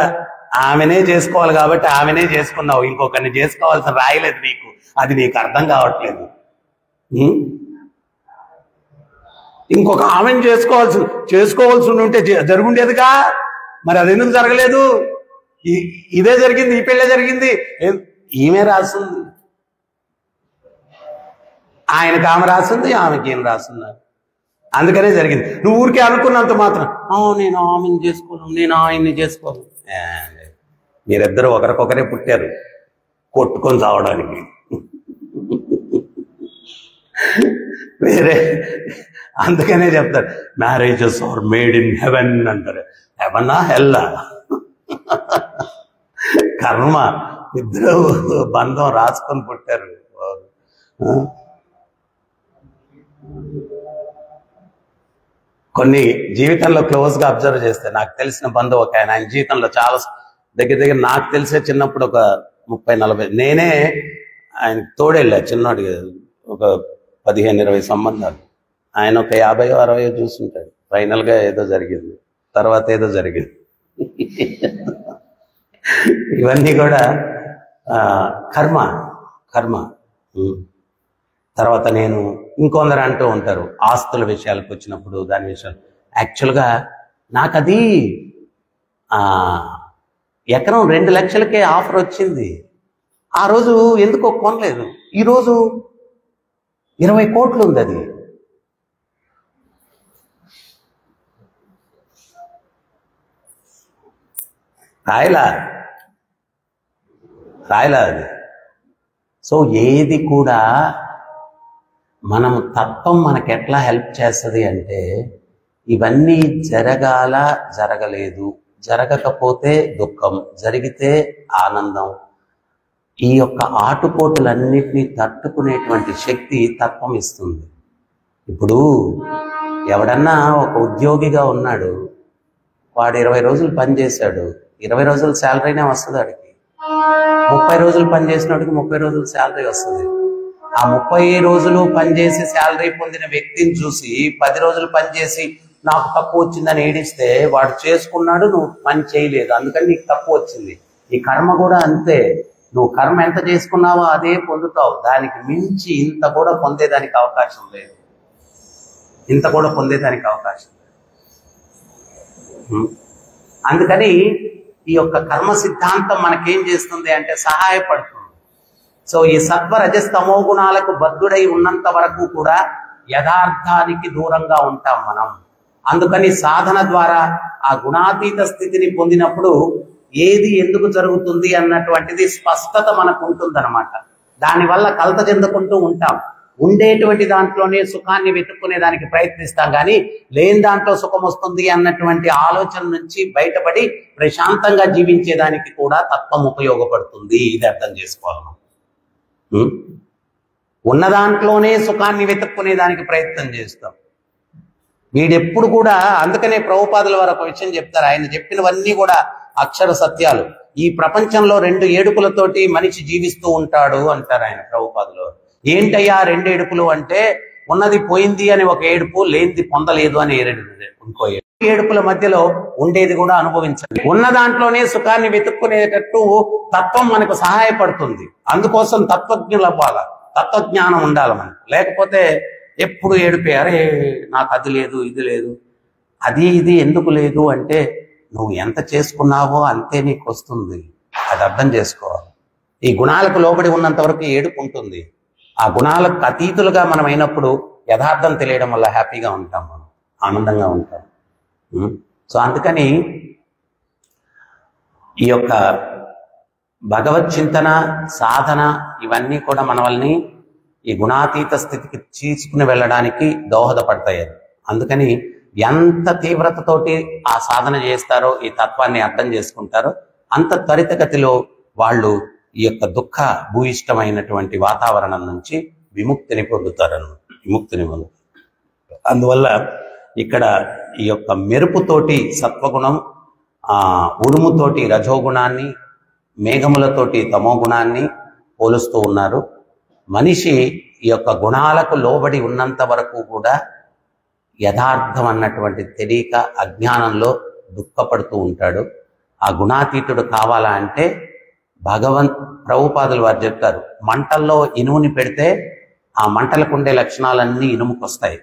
ఆమెనే చేసుకోవాలి కాబట్టి ఆమెనే చేసుకున్నావు, ఇంకొకరిని చేసుకోవాల్సిన రాయలేదు నీకు, అది నీకు అర్థం కావట్లేదు. ఇంకొక ఆమెను చేసుకోవాల్సి ఉంటే జరుగుండేదిగా, మరి అది ఎందుకు జరగలేదు? ఇదే జరిగింది, ఈ పెళ్ళే జరిగింది, ఈమె రాసింది, ఆయనకి ఆమె రాసింది, ఆమెకి ఏం రాస్తున్నారు, అందుకనే జరిగింది. నువ్వు ఊరికే అనుకున్నంత మాత్రం నేను ఆమెను చేసుకోను, నేను ఆయన్ని చేసుకోను. మీరిద్దరు ఒకరికొకరే పుట్టారు కొట్టుకొని చావడానికి. వేరే అందుకనే చెప్తారు marriages are made in heaven అంటారు. హెవెనా హెల్లా? కర్మ, ఇద్దరు బంధం రాసుకొని పుట్టారు. కొన్ని జీవితంలో క్లోజ్ గా అబ్జర్వ్ చేస్తే నాకు తెలిసిన బంధువు ఒక ఆయన జీవితంలో చాలా దగ్గర నాకు తెలిసే చిన్నప్పుడు ఒక 30-40 నేనే ఆయన తోడేళ్ళా చిన్నోడికి ఒక 15-20 సంబంధాలు. ఆయన ఒక 50-60 చూస్తుంటాడు. ఫైనల్ గా ఏదో జరిగింది, తర్వాత ఏదో జరిగింది. ఇవన్నీ కూడా కర్మ. తర్వాత నేను ఇంకొందరు అంటూ ఉంటారు ఆస్తుల విషయాలకు వచ్చినప్పుడు దాని విషయాలు. యాక్చువల్గా నాకు అది ఎకరం 2 లక్షలకే ఆఫర్ వచ్చింది. ఆ రోజు ఎందుకో కొనలేదు. ఈరోజు 20 కోట్లు ఉంది. అది రాయలా అది. సో ఏది కూడా మనం తత్వం మనకి ఎట్లా హెల్ప్ చేస్తుంది అంటే ఇవన్నీ జరగలేదు, జరగకపోతే దుఃఖం, జరిగితే ఆనందం. ఈ యొక్క ఆటుపోటులన్నిటినీ తట్టుకునేటువంటి శక్తి తత్వం ఇస్తుంది. ఇప్పుడు ఎవడన్నా ఒక ఉద్యోగిగా ఉన్నాడు, వాడు 20 రోజులు పనిచేశాడు, 20 రోజుల శాలరీనే వస్తుంది వాడికి. 30 రోజులు పని చేసినోడికి 30 రోజుల శాలరీ వస్తుంది. ఆ 30 రోజులు పనిచేసి శాలరీ పొందిన వ్యక్తిని చూసి 10 రోజులు పనిచేసి నాకు తక్కువ వచ్చిందని ఏడిస్తే వాడు చేసుకున్నాడు, నువ్వు పని చేయలేదు, అందుకని నీకు తక్కువ వచ్చింది. ఈ కర్మ కూడా అంతే. నువ్వు కర్మ ఎంత చేసుకున్నావో అదే పొందుతావు. దానికి మించి ఇంత కూడా పొందేదానికి అవకాశం లేదు. ఇంత కూడా పొందేదానికి అవకాశం లేదు. అందుకని ఈ యొక్క కర్మ సిద్ధాంతం మనకేం చేస్తుంది అంటే సహాయపడుతుంది. సో ఈ సత్వ రజస్తమో గుణాలకు బద్ధుడై ఉన్నంత వరకు కూడా యథార్థానికి దూరంగా ఉంటాం మనం. అందుకని సాధన ద్వారా ఆ గుణాతీత స్థితిని పొందినప్పుడు ఏది ఎందుకు జరుగుతుంది అన్నటువంటిది స్పష్టత మనకు ఉంటుందన్నమాట. దానివల్ల కలత చెందుకుంటూ ఉంటాం. ఉండేటువంటి దాంట్లోనే సుఖాన్ని వెతుక్కునే దానికి ప్రయత్నిస్తాం, కానీ లేని దాంట్లో సుఖం వస్తుంది అన్నటువంటి ఆలోచన నుంచి బయటపడి ప్రశాంతంగా జీవించేదానికి కూడా తత్వం ఉపయోగపడుతుంది. ఇది అర్థం చేసుకోవాలి మనం. ఉన్న దాంట్లోనే సుఖాన్ని వెతుక్కునే దానికి ప్రయత్నం చేస్తాం. వీడెప్పుడు కూడా, అందుకనే ప్రభుపాదుల వారు ఒక విషయం చెప్తారు. ఆయన చెప్పినవన్నీ కూడా అక్షర సత్యాలు. ఈ ప్రపంచంలో 2 ఏడుపులతోటి మనిషి జీవిస్తూ ఉంటాడు అంటారు ఆయన ప్రభుపాదుల వారు. ఏంటయ్యా 2 ఏడుపులు అంటే, ఉన్నది పోయింది అని ఒక ఏడుపు, లేనిది పొందలేదు అని ఇంకో ఏడుపుల మధ్యలో ఉండేది కూడా అనుభవించాలి. ఉన్న దాంట్లోనే సుఖాన్ని వెతుక్కునేటట్టు తత్వం మనకు సహాయపడుతుంది. అందుకోసం తత్వజ్ఞులు అవ్వాలి, తత్వజ్ఞానం ఉండాలి మనకు. లేకపోతే ఎప్పుడు ఏడిపే, అరే నాకు అది లేదు ఇది లేదు, అది ఇది ఎందుకు లేదు అంటే నువ్వు ఎంత చేసుకున్నావో అంతే నీకు వస్తుంది. అది అర్థం చేసుకోవాలి. ఈ గుణాలకు లోబడి ఉన్నంత వరకు ఏడుపు ఉంటుంది. ఆ గుణాలకు అతీతులుగా మనం అయినప్పుడు యథార్థం తెలియడం వల్ల హ్యాపీగా ఉంటాం, మనం ఆనందంగా ఉంటాం. సో అందుకని ఈ యొక్క భగవత్ చింతన సాధన ఇవన్నీ కూడా మన వల్ని ఈ గుణాతీత స్థితికి తీసుకుని వెళ్ళడానికి దోహదపడతాయి. అందుకని ఎంత తీవ్రతతోటి ఆ సాధన చేస్తారో, ఈ తత్వాన్ని అర్థం చేసుకుంటారో, అంత త్వరితగతిలో వాళ్ళు ఈ యొక్క దుఃఖ భూయిష్టమైనటువంటి వాతావరణం నుంచి విముక్తిని పొందుతారన్నమాట. విముక్తిని పొందుతారు. అందువల్ల ఇక్కడ ఈ యొక్క మెరుపుతోటి సత్వగుణం, ఉరుముతోటి రజోగుణాన్ని, మేఘములతోటి తమోగుణాన్ని పోలుస్తూ ఉన్నారు. మనిషి ఈ యొక్క గుణాలకు లోబడి ఉన్నంత వరకు కూడా యథార్థం అన్నటువంటి తెలియక అజ్ఞానంలో దుఃఖపడుతూ ఉంటాడు. ఆ గుణాతీతుడు కావాలా అంటే ప్రభుపాదులు వారు చెప్తారు, మంటల్లో ఇనుముని పెడితే ఆ మంటలకు ఉండే లక్షణాలన్నీ ఇనుముకు వస్తాయి.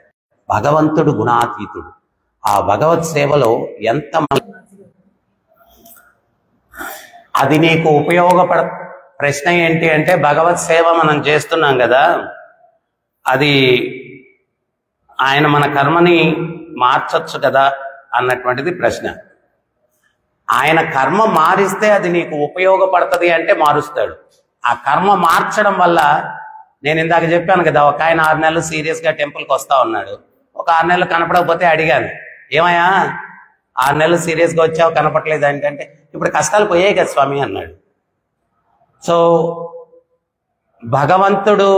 భగవంతుడు గుణాతీతుడు. ఆ భగవత్ సేవలో ఎంత అది నీకు ప్రశ్న ఏంటి అంటే, భగవత్ సేవ మనం చేస్తున్నాం కదా, అది ఆయన మన కర్మని మార్చొచ్చు కదా అన్నటువంటిది ప్రశ్న. ఆయన కర్మ మారిస్తే అది నీకు ఉపయోగపడుతుంది అంటే మారుస్తాడు. ఆ కర్మ మార్చడం వల్ల, నేను ఇందాక చెప్పాను కదా, ఒక ఆయన 6 నెలలు సీరియస్గా టెంపుల్కి వస్తా ఉన్నాడు. ఒక 6 నెలలు కనపడకపోతే అడిగాను, ఏమయ్యా 6 నెలలు సీరియస్గా వచ్చావు కనపడలేదు అంటే, ఇప్పుడు కష్టాలు పోయాయి కదా స్వామి అన్నాడు. సో భగవంతుడు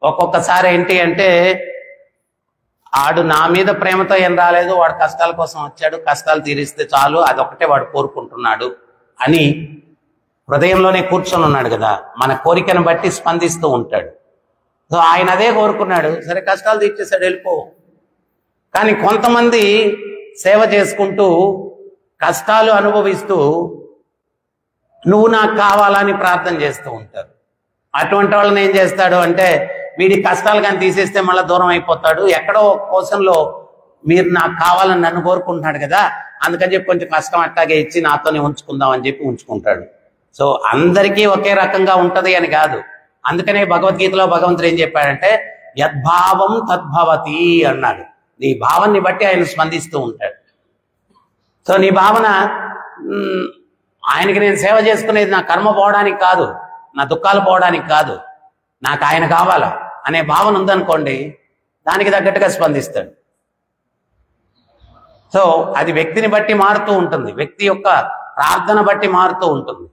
ఒక్కొక్కసారి ఏంటి అంటే, ఆడు నా మీద ప్రేమతో ఏం రాలేదు, వాడు కష్టాల కోసం వచ్చాడు, కష్టాలు తీరిస్తే చాలు, అదొకటే వాడు కోరుకుంటున్నాడు అని హృదయంలోనే కూర్చొని ఉన్నాడు కదా. మన కోరికను బట్టి స్పందిస్తూ ఉంటాడు. సో ఆయన అదే కోరుకున్నాడు, సరే కష్టాలు తీర్చేశాడు, వెళ్ళిపో. కానీ కొంతమంది సేవ చేసుకుంటూ కష్టాలు అనుభవిస్తూ నువ్వు నాకు కావాలని ప్రార్థన చేస్తూ ఉంటారు. అటువంటి వాళ్ళని ఏం చేస్తాడు అంటే, వీడి కష్టాలు కానీ తీసేస్తే మళ్ళీ దూరం అయిపోతాడు, ఎక్కడో కోశంలో మీరు నాకు కావాలని నన్ను కోరుకుంటున్నాడు కదా, అందుకని చెప్పి కొంచెం కష్టం అట్టాగే ఇచ్చి నాతోనే ఉంచుకుందాం అని చెప్పి ఉంచుకుంటాడు. సో అందరికీ ఒకే రకంగా ఉంటది అని కాదు. అందుకనే భగవద్గీతలో భగవంతుడు ఏం చెప్పాడంటే, యద్భావం తద్భవతి అన్నాడు. నీ భావాన్ని బట్టి ఆయన స్పందిస్తూ ఉంటాడు. సో నీ భావన, ఆయనకి నేను సేవ చేసుకునేది నా కర్మ పోవడానికి కాదు, నా దుఃఖాలు పోవడానికి కాదు, నాకు ఆయన కావాలా అనే భావన ఉందనుకోండి, దానికి తగ్గట్టుగా స్పందిస్తాడు. సో అది వ్యక్తిని బట్టి మారుతూ ఉంటుంది, వ్యక్తి యొక్క ప్రార్థన బట్టి మారుతూ ఉంటుంది,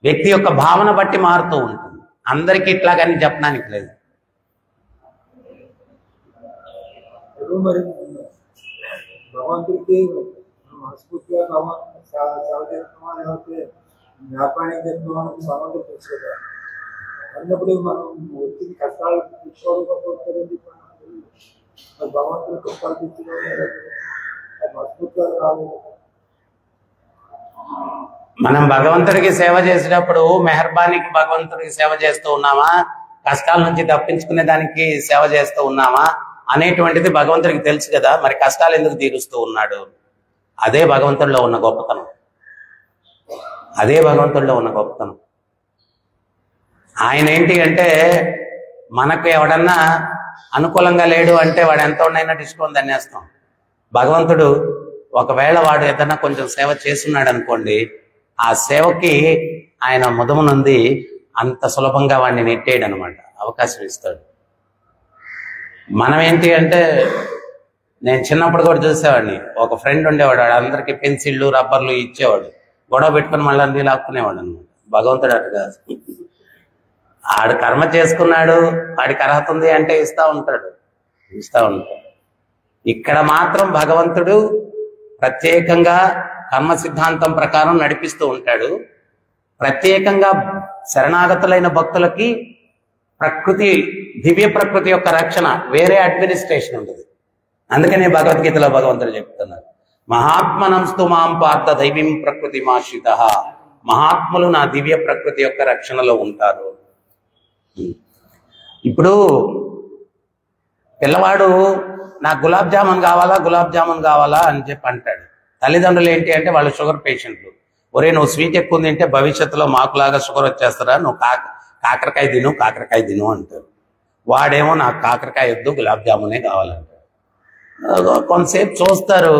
వ్యక్తి యొక్క భావన బట్టి మారుతూ ఉంటుంది. అందరికీ ఇట్లాగని చెప్పడానికి లేదు. భగవంతుడికి మనస్ఫూర్తిగా సేవ చేస్తున్నామా లేకపోతే వ్యాపారానికి చేస్తున్నామా భగవంతుడు తెలుసు కదా. అన్నప్పుడు మనం వచ్చిన కష్టాలు తీసుకోవడం భగవంతుడు కష్టాలు తీసుకోవడం మస్ఫూర్తిగా రాలేదు. మనం భగవంతుడికి సేవ చేసేటప్పుడు మెహర్బానీకి భగవంతుడికి సేవ చేస్తూ ఉన్నామా, కష్టాల నుంచి తప్పించుకునే దానికి సేవ చేస్తూ ఉన్నామా అనేటువంటిది భగవంతుడికి తెలుసు కదా. మరి కష్టాలు ఎందుకు తీరుస్తూ ఉన్నాడు? అదే భగవంతుడిలో ఉన్న గొప్పతనం. అదే భగవంతుడిలో ఉన్న గొప్పతనం. ఆయన ఏంటి అంటే, మనకు ఎవడన్నా అనుకూలంగా లేడు అంటే వాడు ఎంత ఉన్నైనా డిస్కౌంట్ దన్నేస్తాం. భగవంతుడు ఒకవేళ వాడు ఏదన్నా కొంచెం సేవ చేస్తున్నాడు అనుకోండి, ఆ సేవకి ఆయన ముదమునుంది అంత సులభంగా వాడిని నెట్టేయడు అనమాట, అవకాశం ఇస్తాడు. మనం ఏంటి అంటే, నేను చిన్నప్పుడు కూడా చూసేవాడిని, ఒక ఫ్రెండ్ ఉండేవాడు, వాడు అందరికీ పెన్సిళ్ళు రబ్బర్లు ఇచ్చేవాడు, గొడవ పెట్టుకుని మళ్ళీ అన్ని లాక్కునేవాడు అనమాట. భగవంతుడు అటు కాదు, ఆడు కర్మ చేసుకున్నాడు, వాడికి అర్హత ఉంది అంటే ఇస్తా ఉంటాడు. ఇక్కడ మాత్రం భగవంతుడు ప్రత్యేకంగా కర్మ సిద్ధాంతం ప్రకారం నడిపిస్తూ ఉంటాడు. ప్రత్యేకంగా శరణాగతులైన భక్తులకి ప్రకృతి, దివ్య ప్రకృతి యొక్క రక్షణ, వేరే అడ్మినిస్ట్రేషన్ ఉంటుంది. అందుకనే భగవద్గీతలో భగవంతుడు చెప్తున్నారు, మహాత్మనంస్తు మాం పార్థ దైవీం ప్రకృతి మాశ్రిత. మహాత్ములు నా దివ్య ప్రకృతి యొక్క రక్షణలో ఉంటారు. ఇప్పుడు పిల్లవాడు నాకు గులాబ్ జామున్ కావాలా అని చెప్పి అంటాడు. తల్లిదండ్రులు ఏంటి అంటే, వాళ్ళు షుగర్ పేషెంట్లు. ఒరే, నువ్వు స్వీట్ ఎక్కువ తింటే భవిష్యత్తులో మాకులాగా షుగర్ వచ్చేస్తారా, నువ్వు కాకరకాయ తిను అంటారు. వాడేమో నాకు కాకరకాయ వద్దు, గులాబ్ జామునే కావాలంటాడు. కొంతసేపు చూస్తారు,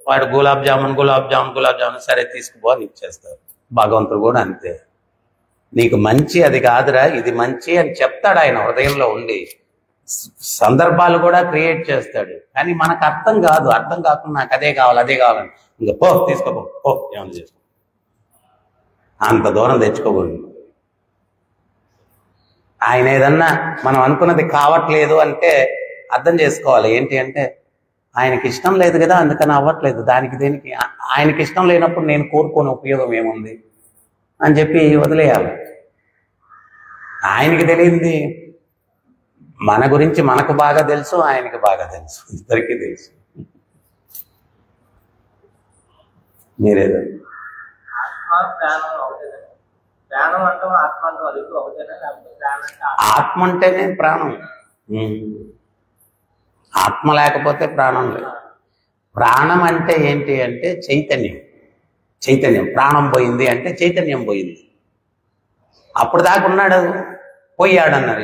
వాడు గులాబ్ జామున్ సరే తీసుకుపో అని ఇచ్చేస్తారు. భగవంతుడు కూడా అంతే, నీకు మంచి అది కాదురా, ఇది మంచి అని చెప్తాడు ఆయన హృదయంలో ఉండి. సందర్భాలు కూడా క్రియేట్ చేస్తాడు, కానీ మనకు అర్థం కాదు. అర్థం కాకుండా నాకు అదే కావాలని ఇంకా తీసుకోపో ఏమని చేసుకో, అంత దూరం తెచ్చుకోకూడదు. ఆయన ఏదన్నా మనం అనుకున్నది కావట్లేదు అంటే అర్థం చేసుకోవాలి. ఏంటి అంటే, ఆయనకి ఇష్టం లేదు కదా, అందుకని అవ్వట్లేదు. దేనికి ఆయనకి ఇష్టం లేనప్పుడు నేను కోరుకోని ఉపయోగం ఏముంది అని చెప్పి వదిలేయాలి. ఆయనకి తెలియంది మన గురించి మనకు బాగా తెలుసు, ఆయనకి బాగా తెలుసు, ఇద్దరికీ తెలుసు. మీరేదో ఆత్మ అంటేనే ప్రాణం. ఆత్మ లేకపోతే ప్రాణం లేదు. ప్రాణం అంటే ఏంటి అంటే చైతన్యం. ప్రాణం పోయింది అంటే చైతన్యం పోయింది. అప్పుడు దాకా ఉన్నాడు, పోయాడు అన్నారు.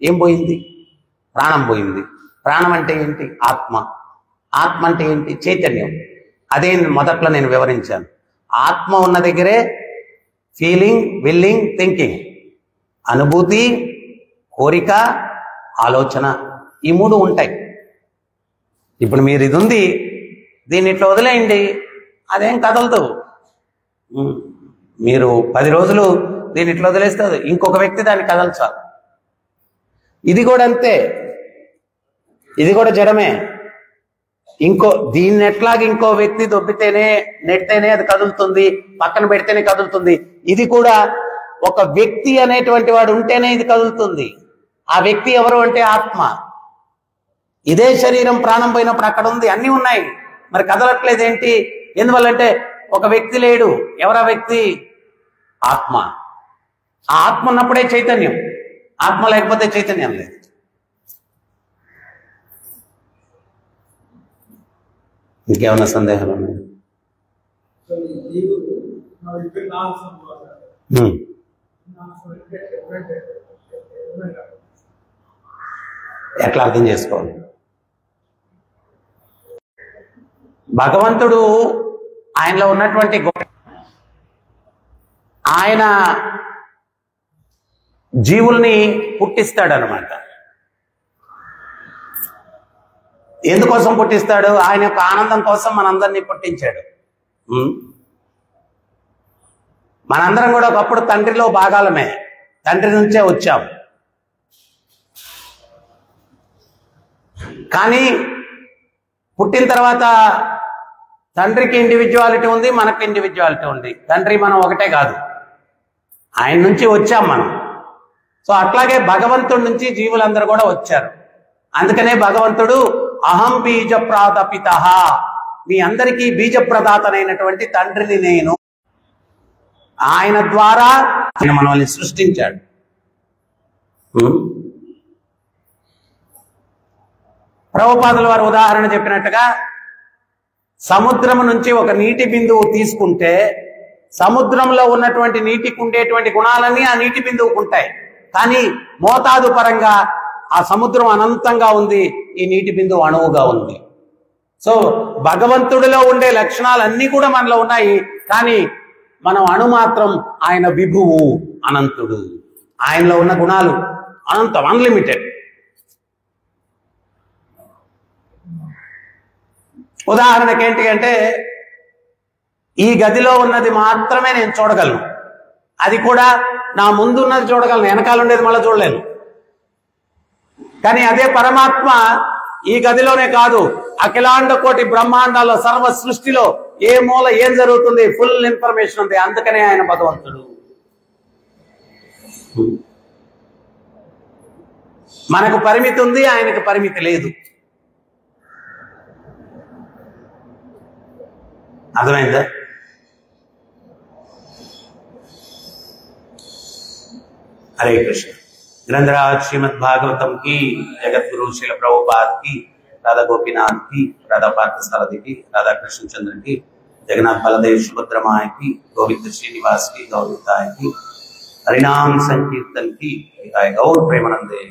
ఏం పోయింది? ప్రాణం పోయింది. ప్రాణం అంటే ఏంటి? ఆత్మ అంటే ఏంటి? చైతన్యం. అదే మొదట్లో నేను వివరించాను. ఆత్మ ఉన్న దగ్గరే ఫీలింగ్, విల్లింగ్, థింకింగ్, అనుభూతి, కోరిక, ఆలోచన, ఈ మూడు ఉంటాయి. ఇప్పుడు మీరు ఇది ఉంది, దీన్ని ఇట్లా వదిలేయండి, అదేం కదలదు. మీరు 10 రోజులు దీన్ని ఇట్లా వదిలేస్తుంది, ఇంకొక వ్యక్తి దాన్ని కదల్చాలి. ఇది కూడా అంతే, ఇది కూడా జడమే. దీన్ని ఎట్లాగ ఇంకో వ్యక్తి దొబ్బితేనే, నెట్టేనే అది కదులుతుంది, పక్కన పెడితేనే కదులుతుంది. ఇది కూడా ఒక వ్యక్తి అనేటువంటి వాడు ఉంటేనే ఇది కదులుతుంది. ఆ వ్యక్తి ఎవరు అంటే ఆత్మ. ఇదే శరీరం ప్రాణం పోయినప్పుడు అక్కడ ఉంది, అన్నీ ఉన్నాయి, మరి కదలట్లేదు ఏంటి? ఎందువల్లంటే ఒక వ్యక్తి లేడు. ఎవరా వ్యక్తి? ఆత్మ. ఆ ఆత్మ ఉన్నప్పుడే చైతన్యం, ఆత్మ లేకపోతే చైతన్యం లేదు. ఇంకేమన్నా సందేహాలు ఉన్నాయి? ఎట్లా అర్థం చేసుకోవాలి? భగవంతుడు ఆయనలో ఉన్నటువంటి ఆయన జీవుల్ని పుట్టిస్తాడనమాట. ఎందుకోసం పుట్టిస్తాడు? ఆయన యొక్క ఆనందం కోసం మనందరినీ పుట్టించాడు. మనందరం కూడా ఒకప్పుడు తండ్రిలో భాగాలమే, తండ్రి నుంచే వచ్చాం. కానీ పుట్టిన తర్వాత తండ్రికి ఇండివిజువాలిటీ ఉంది, మనకు ఇండివిజువాలిటీ ఉంది. తండ్రి మనం ఒకటే కాదు, ఆయన నుంచి వచ్చాం మనం. సో అట్లాగే భగవంతుడి నుంచి జీవులందరూ కూడా వచ్చారు. అందుకనే భగవంతుడు అహం బీజ ప్రాతపిత, మీ అందరికీ బీజ ప్రదాతనైనటువంటి తండ్రిని నేను. ఆయన ద్వారా ఆయన మనల్ని సృష్టించాడు. ప్రభుపాదుల వారు ఉదాహరణ చెప్పినట్టుగా సముద్రం నుంచి ఒక నీటి బిందువు తీసుకుంటే సముద్రంలో ఉన్నటువంటి నీటికి ఉండేటువంటి గుణాలన్నీ ఆ నీటి బిందువుకు ఉంటాయి. కానీ మోతాదు పరంగా ఆ సముద్రం అనంతంగా ఉంది, ఈ నీటి బిందువు అణువుగా ఉంది. సో భగవంతుడిలో ఉండే లక్షణాలన్నీ కూడా మనలో ఉన్నాయి, కానీ మనం అణు మాత్రం ఆయన విభువు, అనంతుడు. ఆయనలో ఉన్న గుణాలు అనంతం, అన్లిమిటెడ్. ఉదాహరణకి ఏంటి అంటే, ఈ గదిలో ఉన్నది మాత్రమే నేను చూడగలను, అది కూడా నా ముందు ఉన్నది చూడగలను, వెనకాల ఉండేది మళ్ళీ చూడలేను. కానీ అదే పరమాత్మ ఈ గదిలోనే కాదు, అఖిలాండ కోటి బ్రహ్మాండాల్లో సర్వ సృష్టిలో ఏ మూల ఏం జరుగుతుంది ఫుల్ ఇన్ఫర్మేషన్ ఉంది. అందుకనే ఆయన భగవంతుడు. మనకు పరిమితి ఉంది, ఆయనకు పరిమితి లేదు. అర్థమైందా? हरे कृष्ण। ग्रंथराज श्रीमद् भागवतम की, जगत गुरु श्रील प्रभुपाद की, राधा गोपीनाथ की, राधा पार्थसारथी की, राधा कृष्ण चंद्र की, जगन्नाथ बलदेव सुभद्रा माँ की, गोविंद श्रीनिवास की, गौरताय की, हरिनाम संकीर्तन की, गौर प्रेमानंदे।